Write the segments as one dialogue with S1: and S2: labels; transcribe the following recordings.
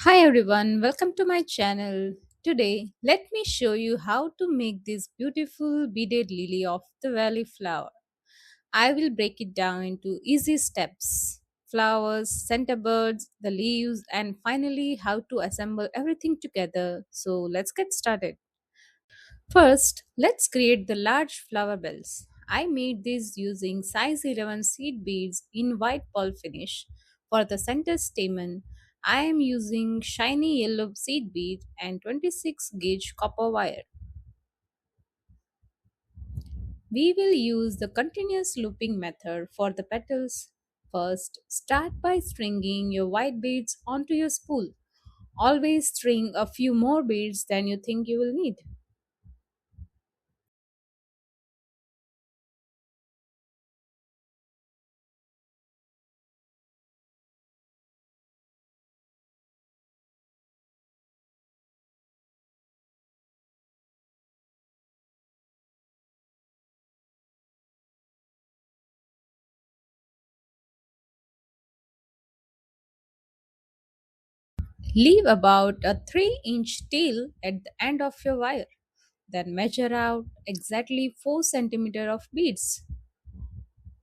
S1: Hi everyone, welcome to my channel. Today, let me show you how to make this beautiful beaded lily of the valley flower. I will break it down into easy steps flowers, center birds, the leaves, and finally how to assemble everything together. So, let's get started. First, let's create the large flower bells. I made these using size 11 seed beads in white pearl finish. For the center stamen, I am using shiny yellow seed bead and 26 gauge copper wire. We will use the continuous looping method for the petals. First, start by stringing your white beads onto your spool. Always string a few more beads than you think you will need. Leave about a 3-inch tail at the end of your wire. Then measure out exactly 4 centimeters of beads.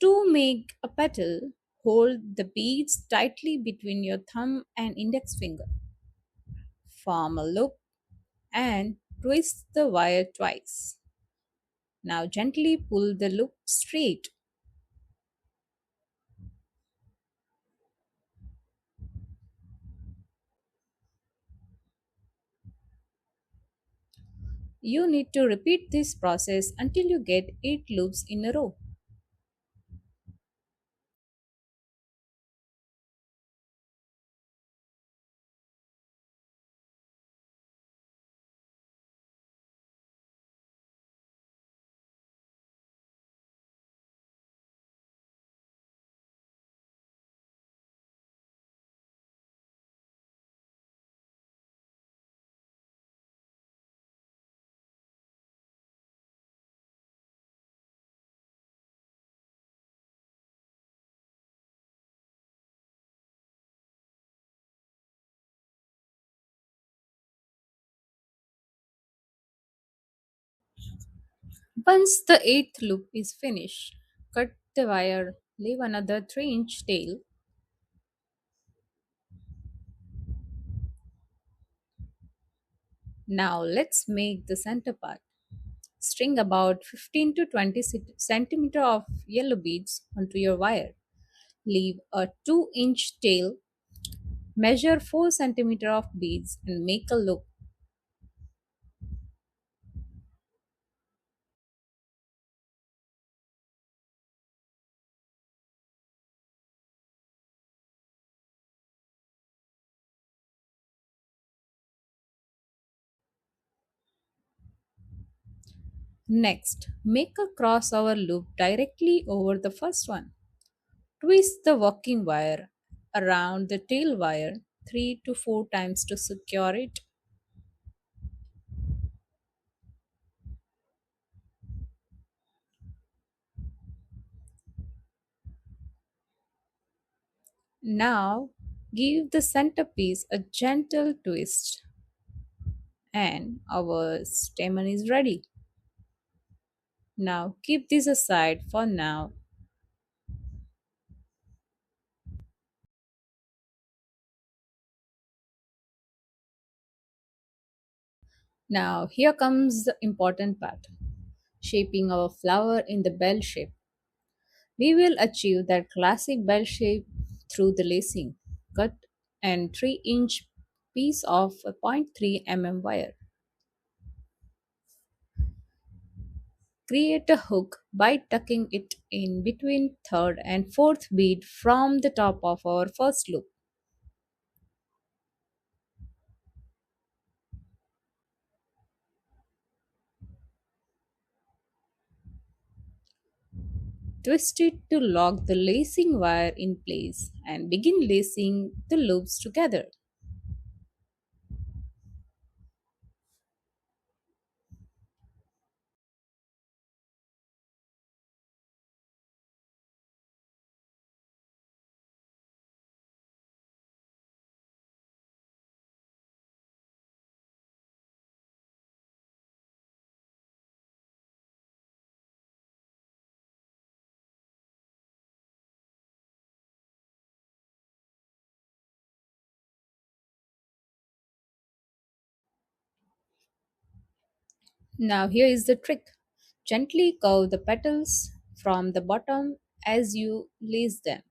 S1: To make a petal, hold the beads tightly between your thumb and index finger. Form a loop and twist the wire twice. Now gently pull the loop straight. You need to repeat this process until you get 8 loops in a row. Once the eighth loop is finished, cut the wire, leave another 3-inch tail. Now let's make the center part. String about 15 to 20 centimeter of yellow beads onto your wire. Leave a 2-inch tail, measure 4 centimeter of beads and make a loop. Next, make a crossover loop directly over the first one. Twist the working wire around the tail wire 3 to 4 times to secure it. Now, give the centerpiece a gentle twist and our stamen is ready. Now, keep this aside for now. Now, here comes the important part shaping our flower in the bell shape. We will achieve that classic bell shape through the lacing. Cut an 3-inch piece of a 0.3 mm wire. Create a hook by tucking it in between third and fourth bead from the top of our first loop. Twist it to lock the lacing wire in place and begin lacing the loops together. Now, here is the trick. Gently curve the petals from the bottom as you lace them.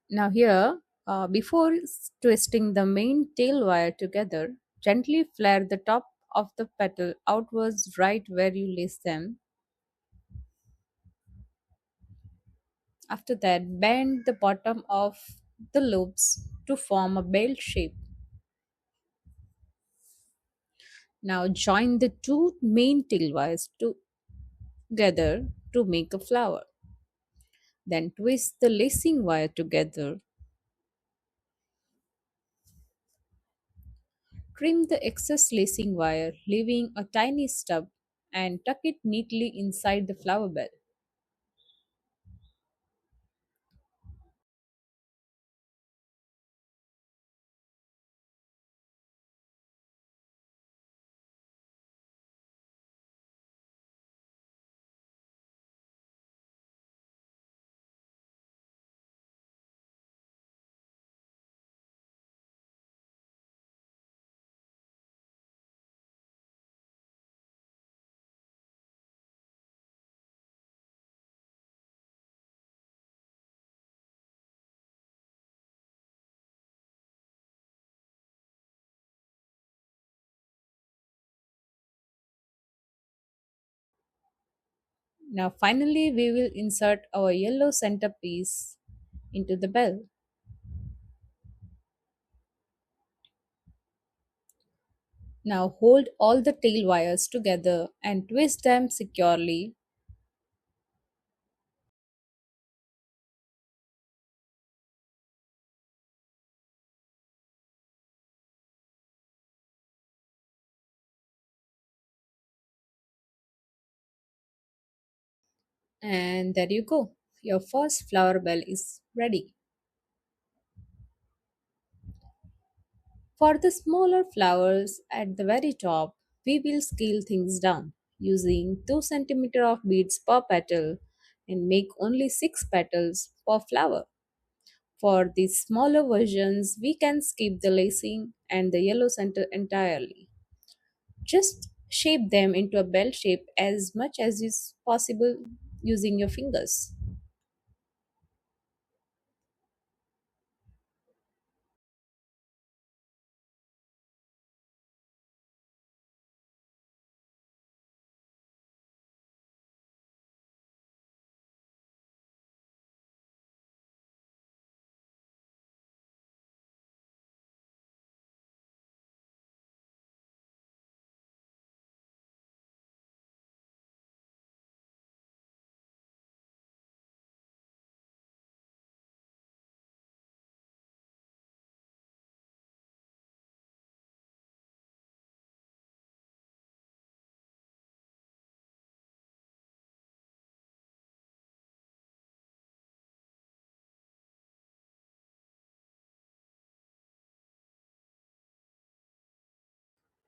S1: Now, here, before twisting the main tail wire together, gently flare the top of the petal outwards right where you lace them. After that, bend the bottom of the loops to form a bell shape. Now, join the two main tail wires together to make a flower. Then, twist the lacing wire together. Trim the excess lacing wire, leaving a tiny stub, and tuck it neatly inside the flower bell. Now, finally, we will insert our yellow centerpiece into the bell. Now, hold all the tail wires together and twist them securely. And there you go. Your first flower bell is ready. For the smaller flowers at the very top, we will scale things down using 2 centimeter of beads per petal and make only 6 petals per flower. For the smaller versions, we can skip the lacing and the yellow center entirely. Just shape them into a bell shape as much as is possible using your fingers.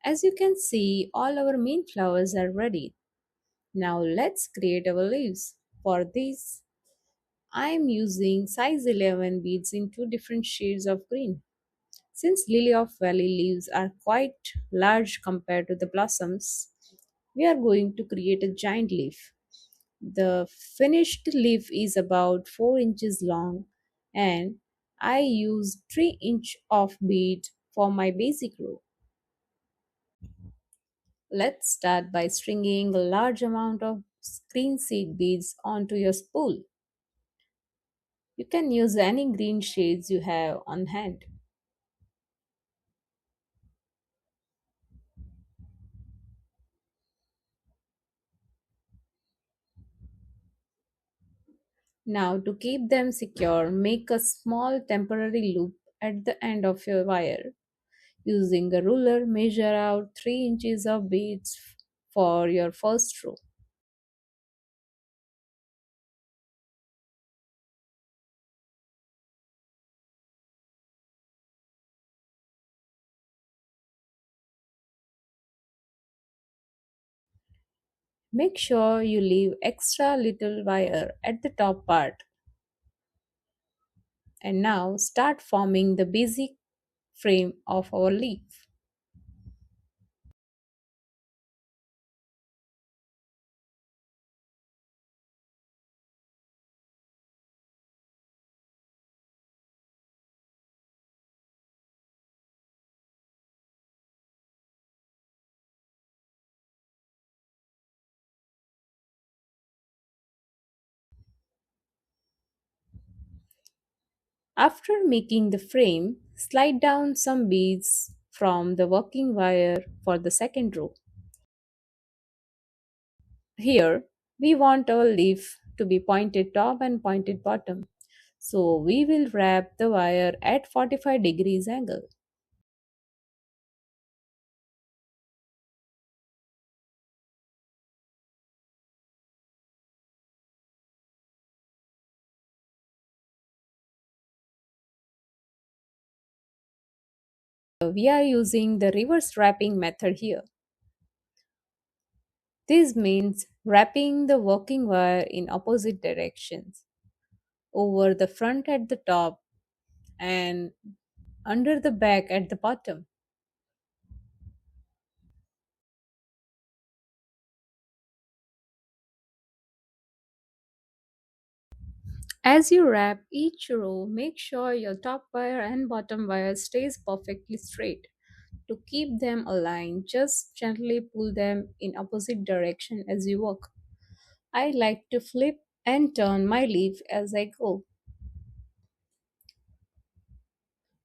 S1: As you can see, all our main flowers are ready. Now let's create our leaves. For this, I am using size 11 beads in two different shades of green. Since lily of valley leaves are quite large compared to the blossoms, we are going to create a giant leaf. The finished leaf is about 4 inches long and I use 3-inch of bead for my basic row. Let's start by stringing a large amount of green seed beads onto your spool. You can use any green shades you have on hand. Now, to keep them secure, make a small temporary loop at the end of your wire. Using a ruler, measure out 3 inches of beads for your first row. Make sure you leave extra little wire at the top part. And now start forming the basic frame of our leaf. After making the frame, slide down some beads from the working wire for the second row. Here, we want our leaf to be pointed top and pointed bottom. So we will wrap the wire at 45 degrees angle. We are using the reverse wrapping method here. This means wrapping the working wire in opposite directions over the front at the top and under the back at the bottom. As you wrap each row, make sure your top wire and bottom wire stays perfectly straight. To keep them aligned, just gently pull them in opposite direction as you work. I like to flip and turn my leaf as I go.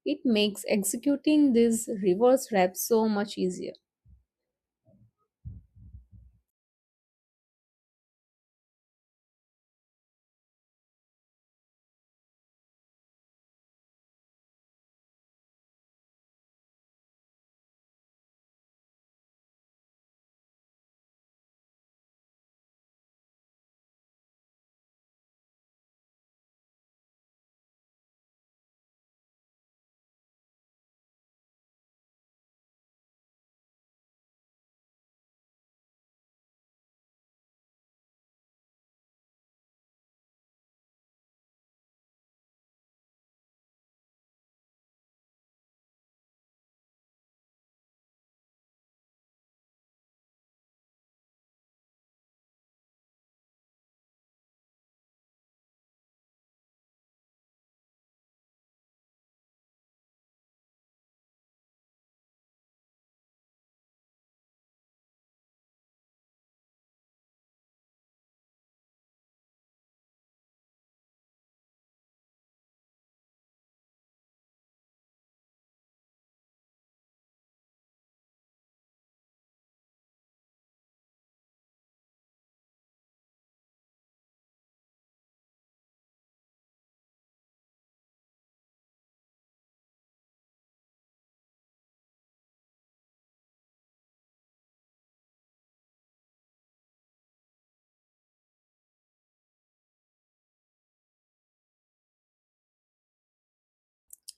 S1: It makes executing this reverse wrap so much easier.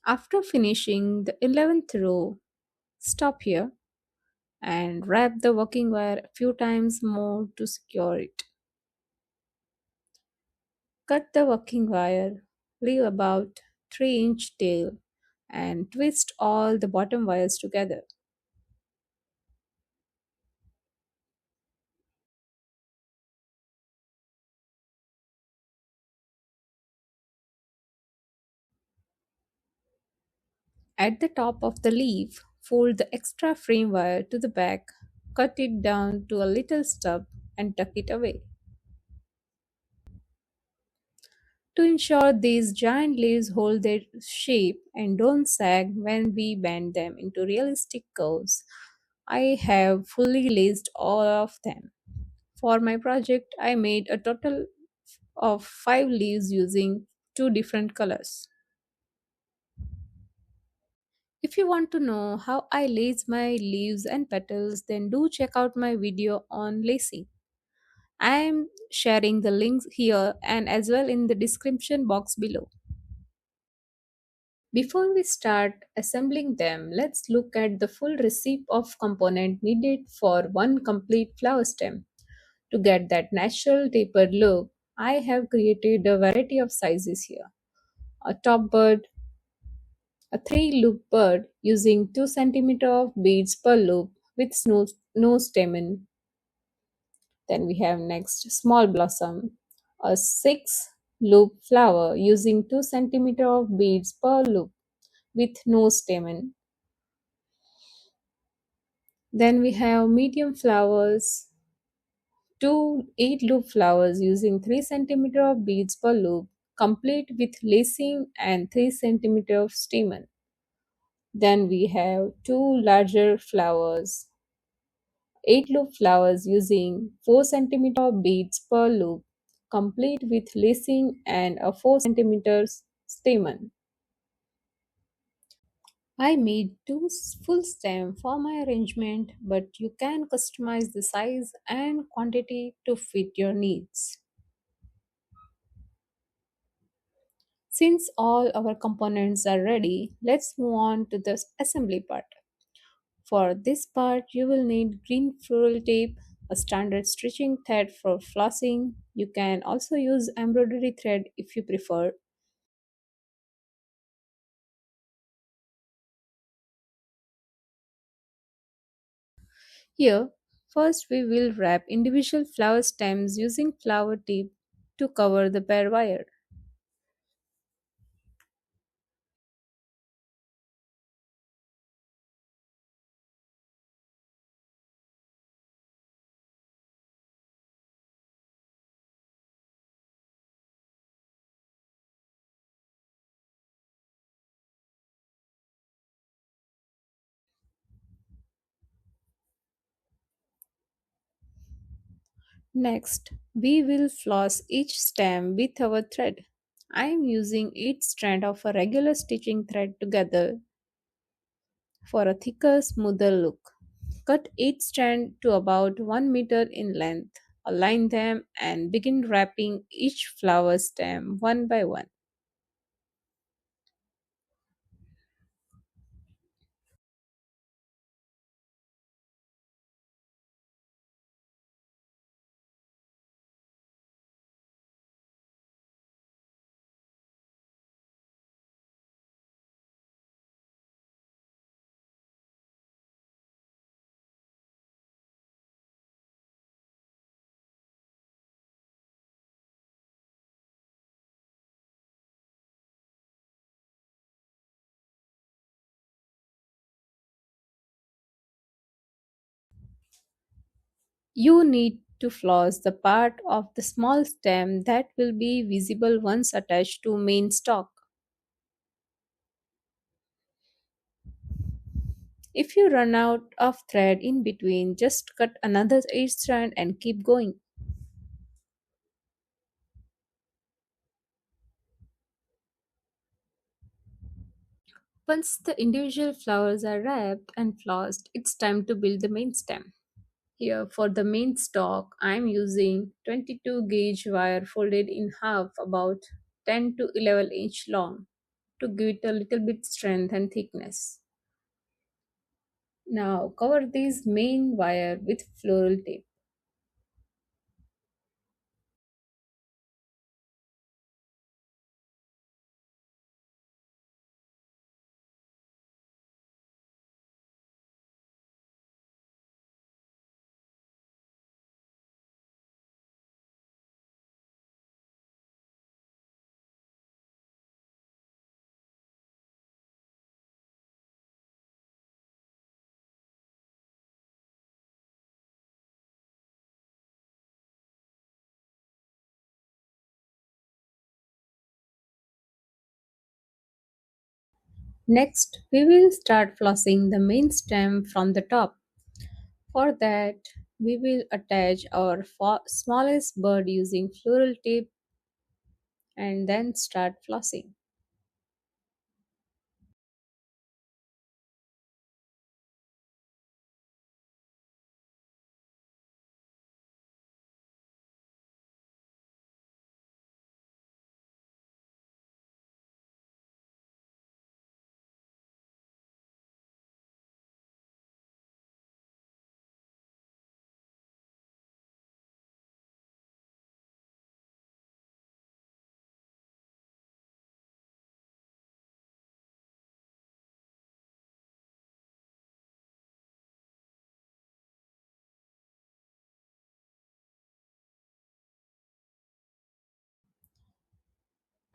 S1: After finishing the 11th row, stop here and wrap the working wire a few times more to secure it. Cut the working wire, leave about 3-inch tail, and twist all the bottom wires together. At the top of the leaf, fold the extra frame wire to the back, cut it down to a little stub, and tuck it away. To ensure these giant leaves hold their shape and don't sag when we bend them into realistic curves, I have fully laced all of them. For my project, I made a total of 5 leaves using 2 different colors. If you want to know how I lace my leaves and petals, then do check out my video on lacing. I am sharing the links here and as well in the description box below. Before we start assembling them, let's look at the full recipe of component needed for one complete flower stem. To get that natural tapered look, I have created a variety of sizes here. A top bird, a 3-loop bird using 2 centimeter of beads per loop with no stamen. Then we have next small blossom, a 6-loop flower using 2 centimeter of beads per loop with no stamen. Then we have medium flowers, 2 8-loop flowers using 3 centimeter of beads per loop, complete with lacing and 3 centimeter of stamen. Then we have 2 larger flowers, 8-loop flowers using 4 centimeter of beads per loop, complete with lacing and a 4 centimeters stamen. I made 2 full stem for my arrangement, but you can customize the size and quantity to fit your needs. Since all our components are ready, let's move on to the assembly part. For this part, you will need green floral tape, a standard stitching thread for flossing. You can also use embroidery thread if you prefer. Here, first we will wrap individual flower stems using flower tape to cover the bare wire. Next, we will floss each stem with our thread. I am using each strand of a regular stitching thread together for a thicker, smoother look. Cut each strand to about 1 meter in length. Align them and begin wrapping each flower stem one by one. You need to floss the part of the small stem that will be visible once attached to main stalk. If you run out of thread in between, just cut another edge strand and keep going. Once the individual flowers are wrapped and flossed, it's time to build the main stem. Here for the main stalk, I'm using 22 gauge wire folded in half about 10 to 11 inch long to give it a little bit strength and thickness. Now cover this main wire with floral tape. Next, we will start flossing the main stem from the top. For that, we will attach our smallest bird using floral tape and then start flossing.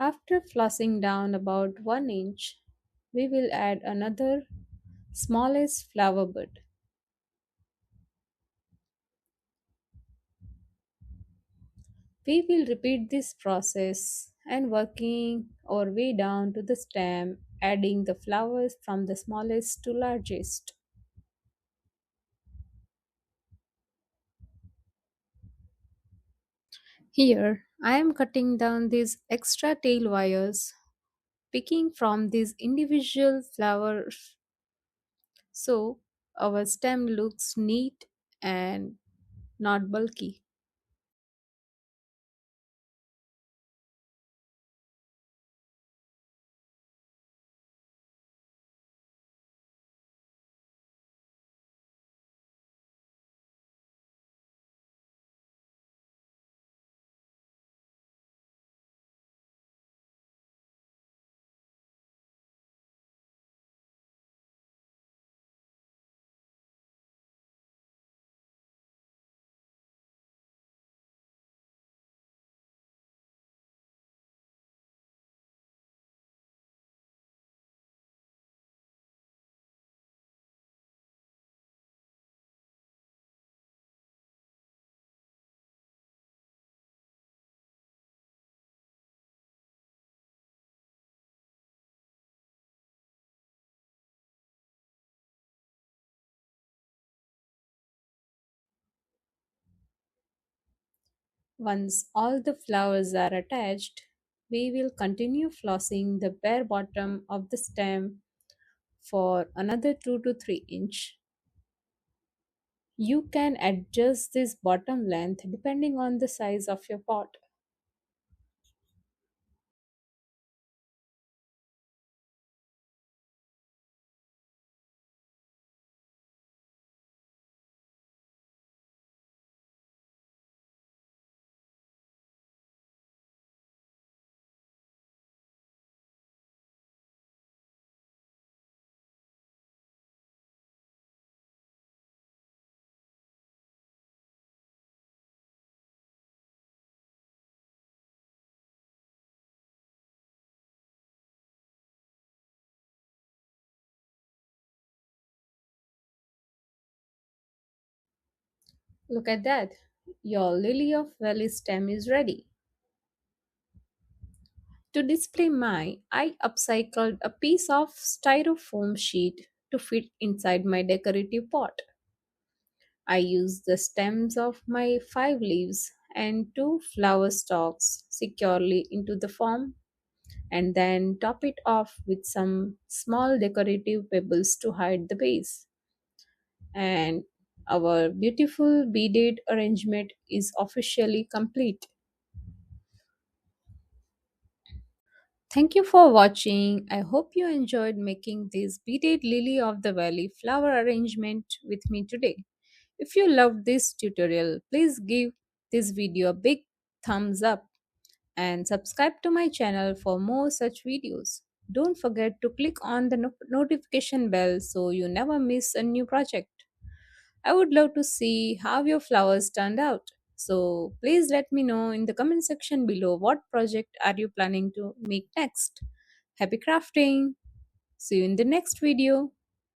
S1: After flossing down about 1 inch, we will add another smallest flower bud. We will repeat this process and working our way down to the stem, adding the flowers from the smallest to largest. Here, I am cutting down these extra tail wires, picking from these individual flowers so our stem looks neat and not bulky. Once all the flowers are attached, we will continue flossing the bare bottom of the stem for another 2 to 3 inch. You can adjust this bottom length depending on the size of your pot. Look at that. Your lily of valley stem is ready. To display mine, I upcycled a piece of styrofoam sheet to fit inside my decorative pot. I used the stems of my 5 leaves and 2 flower stalks securely into the form and then top it off with some small decorative pebbles to hide the base. And our beautiful beaded arrangement is officially complete. Thank you for watching. I hope you enjoyed making this beaded lily of the valley flower arrangement with me today. If you loved this tutorial, please give this video a big thumbs up and subscribe to my channel for more such videos. Don't forget to click on the notification bell so you never miss a new project. I would love to see how your flowers turned out. So please let me know in the comment section below what project are you planning to make next. Happy crafting! See you in the next video.